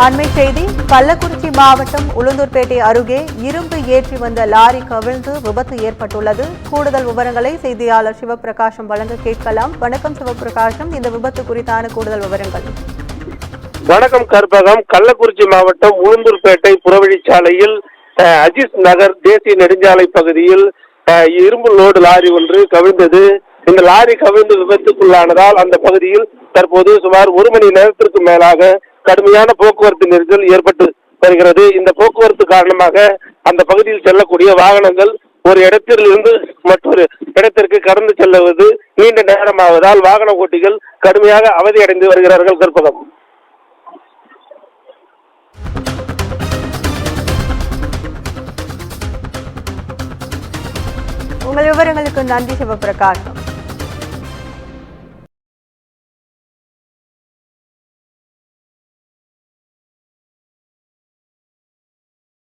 அண்மை செய்தி கள்ளக்குறிச்சி மாவட்டம் உளுந்தூர்பேட்டை அருகே இரும்பு ஏற்றி வந்த லாரி கவிழ்ந்து விபத்து ஏற்பட்டுள்ளது. கூடுதல் விவரங்களை செய்தியாளர் சிவபிரகாசம் வழங்க கேட்கலாம். வணக்கம் சிவபிரகாசம், இந்த விபத்து குறித்தான கூடுதல் விவரங்கள். வணக்கம் கற்பகம். கள்ளக்குறிச்சி மாவட்டம் உளுந்தூர்பேட்டை புறவழிச்சாலையில் அஜிஸ் நகர் தேசிய நெடுஞ்சாலை பகுதியில் இரும்பு லோடு லாரி ஒன்று கவிழ்ந்தது. இந்த லாரி கவிழ்ந்து விபத்துக்குள்ளானதால் அந்த பகுதியில் தற்போது சுமார் 1 மணி நேரத்திற்கு மேலாக கடுமையான போக்குவரத்து நெரிசல் ஏற்பட்டு வருகிறது. இந்த போக்குவரத்து காரணமாக அந்த பகுதியில் செல்லக்கூடிய வாகனங்கள் ஒரு இடத்திலிருந்து மற்றொரு இடத்திற்கு கடந்து செல்லுவது நீண்ட நேரமாவதால் வாகன ஓட்டிகள் கடுமையாக அவதியடைந்து வருகிறார்கள். கற்பகம். உங்கள் விவரங்களுக்கு நன்றி சிவபிரகாசம்.